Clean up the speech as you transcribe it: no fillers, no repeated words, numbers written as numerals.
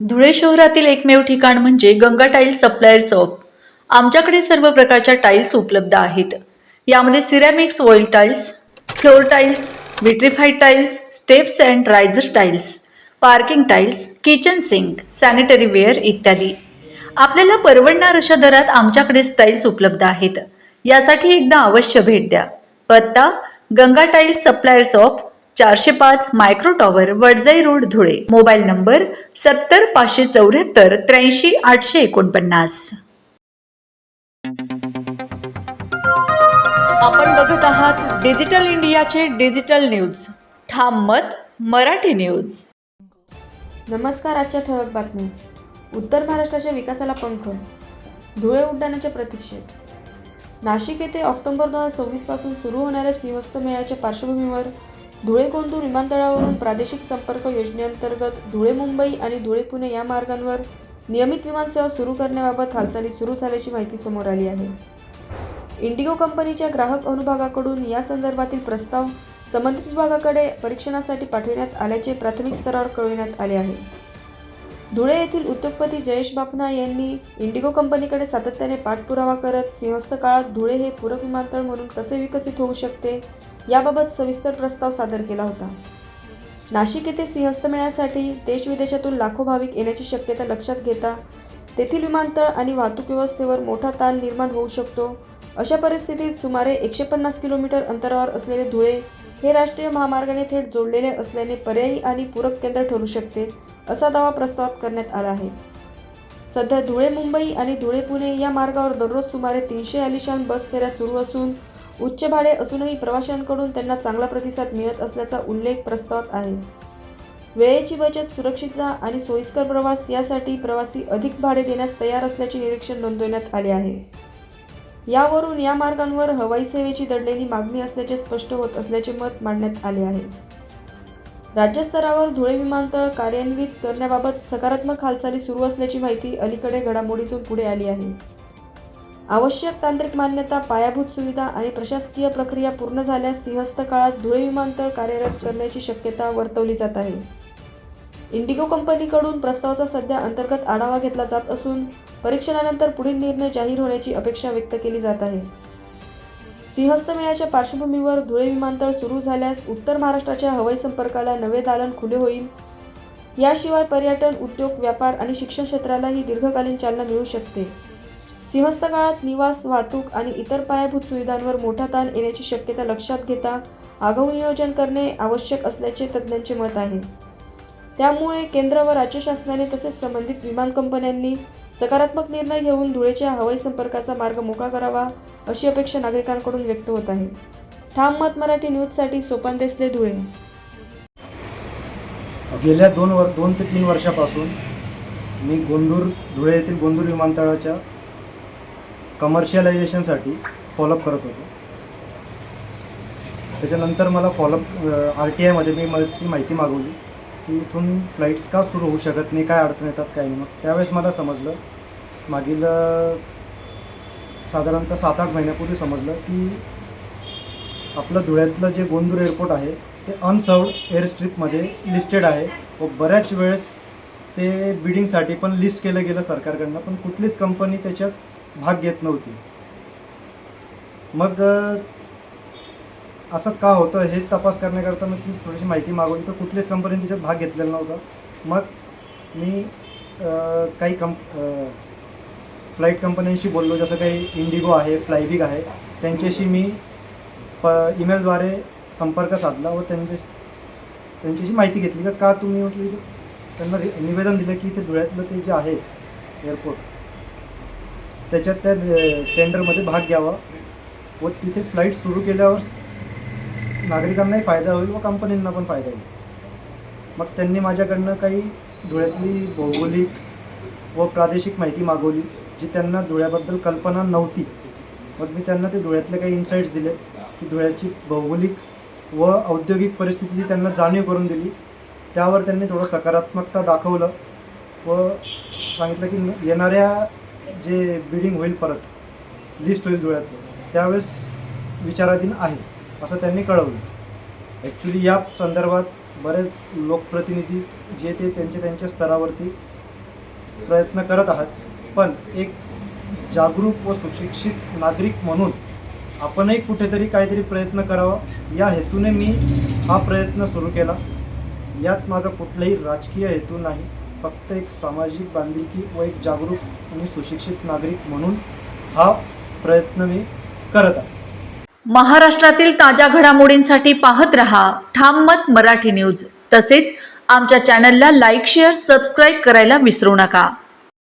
धुळे शहरातील एकमेव ठिकाण म्हणजे गंगा टाइल्स सप्लायर शॉप. आमच्याकडे सर्व प्रकारच्या टाइल्स उपलब्ध आहेत. यामध्ये ceramics, oil tiles, floor tiles, vitrified tiles, steps and riser tiles, parking tiles, kitchen sink, sanitary ware इत्यादी. आपल्याला परवडणार अशा दरात आमच्याकडे टाइल्स उपलब्ध आहेत. यासाठी एकदा अवश्य भेट द्या. पत्ता Ganga tiles supplier shop, 405 micro tower, Wadjai road, Dhule. Mobile number 70 574 83 849. आपण बघत आहात डिजिटल इंडियाचे डिजिटल न्यूज. ठाम मत मराठी न्यूज. नमस्कार. आजच्या ठळक बातमी. उत्तर महाराष्ट्राच्या विकासाला पंख, धुळे उड्डाणाच्या प्रतीक्षेत. नाशिक येथे ऑक्टोबर 2026 पासून सुरू होणाऱ्या सिंहस्थ मेळ्याच्या पार्श्वभूमीवर धुळे गोंदूर विमानतळावरून प्रादेशिक संपर्क योजनेअंतर्गत धुळे मुंबई आणि धुळे पुणे या मार्गांवर नियमित विमानसेवा सुरू करण्याबाबत हालचाली सुरू झाल्याची माहिती समोर आली आहे. इंडिगो कंपनीच्या ग्राहक अनुभागाकडून या संदर्भातील प्रस्ताव संबंधित विभागाकडे परीक्षणासाठी पाठविण्यात आल्याचे प्राथमिक स्तरावर कळविण्यात आले आहे. धुळे येथील उद्योगपती जयेश बापना यांनी इंडिगो कंपनीकडे सातत्याने पाठपुरावा करत सिंहस्थ काळात धुळे हे पूरक विमानतळ म्हणून कसे विकसित होऊ शकते याबाबत सविस्तर प्रस्ताव सादर केला होता. नाशिक येथे सिंहस्थ मेळ्यासाठी देशविदेशातून लाखो भाविक येण्याची शक्यता लक्षात घेता तेथील विमानतळ आणि वाहतूक व्यवस्थेवर मोठा ताण निर्माण होऊ शकतो. अशा परिस्थितीत सुमारे 150 किलोमीटर अंतरावर असलेले धुळे हे राष्ट्रीय महामार्गाने थेट जोडलेले असल्याने पर्यायी आणि पूरक केंद्र ठरू शकते, असा दावा प्रस्तावात करण्यात आला आहे. सध्या धुळे मुंबई आणि धुळे पुणे या मार्गावर दररोज सुमारे 300 आलिशान बस फेऱ्या सुरू असून उच्च भाडे असूनही प्रवाशांकडून त्यांना चांगला प्रतिसाद मिळत असल्याचा उल्लेख प्रस्तावात आहे. वेळेची बचत, सुरक्षितता आणि सोयीस्कर प्रवास यासाठी प्रवासी अधिक भाडे देण्यास तयार असल्याचे निरीक्षण नोंदवण्यात आले आहे. यावरून या मार्गांवर हवाई सेवेची दडलेली मागणी असल्याचे स्पष्ट होत असल्याचे मत मांडण्यात आले आहे. राज्यस्तरावर धुळे विमानतळ कार्यान्वित करण्याबाबत सकारात्मक हालचाली सुरू असल्याची माहिती अलीकडे घडामोडीतून पुढे आली आहे. आवश्यक तांत्रिक मान्यता, पायाभूत सुविधा आणि प्रशासकीय प्रक्रिया पूर्ण झाल्यास सिंहस्थ काळात धुळे विमानतळ कार्यरत करण्याची शक्यता वर्तवली जात आहे. इंडिगो कंपनीकडून प्रस्तावाचा सध्या अंतर्गत आढावा घेतला जात असून परीक्षणानंतर पुढील निर्णय जाहीर होण्याची अपेक्षा व्यक्त केली जात आहे. सिंहस्थ मेळ्याच्या पार्श्वभूमीवर धुळे विमानतळ सुरू झाल्यास उत्तर महाराष्ट्राच्या हवाई संपर्काला नवे दालन खुले होईल. याशिवाय पर्यटन, उद्योग, व्यापार आणि शिक्षण क्षेत्रालाही दीर्घकालीन चालना मिळू शकते. सिंहस्थ काळात निवास, वाहतूक आणि इतर पायाभूत सुविधांवर मोठा ताण येण्याची शक्यता लक्षात घेता आगाऊ नियोजन करणे आवश्यक असल्याचे तज्ज्ञांचे मत आहे. त्यामुळे केंद्र व राज्य शासनाने तसेच संबंधित विमान कंपन्यांनी सकारात्मक निर्णय घेऊन धुळेच्या हवाई संपर्काचा मार्ग मोकळा करावा, अशी अपेक्षा नागरिकांकडून व्यक्त होत आहे. ठाम मत मराठी न्यूजसाठी सोपान देसले, धुळे. गेल्या 2 ते 3 वर्षापासून मी धुळे येथील गोंदूर विमानतळाच्या कमर्शियलायझेशनसाठी फॉलोअप करत होतो. त्याच्यानंतर मला RTIमध्ये मी माझी माहिती मागवली की इथून फ्लाईट्स का सुरू होऊ शकत नाही, काय अडचण येतात, काय नाही. मग त्यावेळेस मला समजलं, मागील साधारणतः 7-8 महिन्यापूर्वी समजलं की आपलं धुळ्यातलं जे गोंदूर एअरपोर्ट आहे ते अनसर्व्ड एअर स्ट्रिपमध्ये लिस्टेड आहे व बऱ्याच वेळेस ते बिडिंगसाठी पण लिस्ट केलं गेलं सरकारकडनं, पण कुठलीच कंपनी त्याच्यात भाग घेत नव्हती. मग असं का होतं हे तपास करण्याकरता मी थोडीशी माहिती मागवली, तर कुठलीच कंपनीने त्याच्यात भाग घेतलेला नव्हता. मग मी काही फ्लाईट कंपन्यांशी बोललो, जसं काही इंडिगो आहे, फ्लायबिग आहे, त्यांच्याशी मी ईमेलद्वारे संपर्क साधला व त्यांच्याशी माहिती घेतली का तुम्ही म्हटली, त्यांना निवेदन दिलं की ते धुळ्यातलं ते जे आहे एअरपोर्ट त्याच्यात त्या टेंडरमध्ये भाग घ्यावा व तिथे फ्लाईट सुरू केल्यावर नागरिकांनाही फायदा होईल व कंपनींना पण फायदा होईल. मग त्यांनी माझ्याकडनं काही धुळ्यातली भौगोलिक व प्रादेशिक माहिती मागवली, जी त्यांना धुळ्याबद्दल कल्पना नव्हती. मग मी त्यांना ते धुळ्यातले काही इन्साईट्स दिले की धुळ्याची भौगोलिक व औद्योगिक परिस्थितीची त्यांना जाणीव करून दिली. त्यावर त्यांनी थोडं सकारात्मकता दाखवलं व सांगितलं की येणाऱ्या जे बिडिंग होईल, परत लिस्ट होईल धुळ्यातलं, त्यावेळेस विचाराधीन आहे असं त्यांनी कळवलं. ॲक्च्युली या संदर्भात बरेच लोकप्रतिनिधी जे ते त्यांच्या स्तरावरती प्रयत्न करत आहात, पण एक जागरूक व सुशिक्षित नागरिक म्हणून आपणही कुठेतरी काहीतरी प्रयत्न करावा या हेतूने मी हा प्रयत्न सुरू केला. यात माझा कुठलाही राजकीय हेतू नाही, फक्त एक सामाजिक बांधिलकी व एक जागरूक आणि सुशिक्षित नागरिक म्हणून हा प्रयत्न मी करत आहे. महाराष्ट्रातील ताज्या घडामोडींसाठी पाहत रहा ठाम मत मराठी न्यूज. तसेच आमच्या चॅनलला लाईक, शेअर, सबस्क्राईब करायला विसरू नका.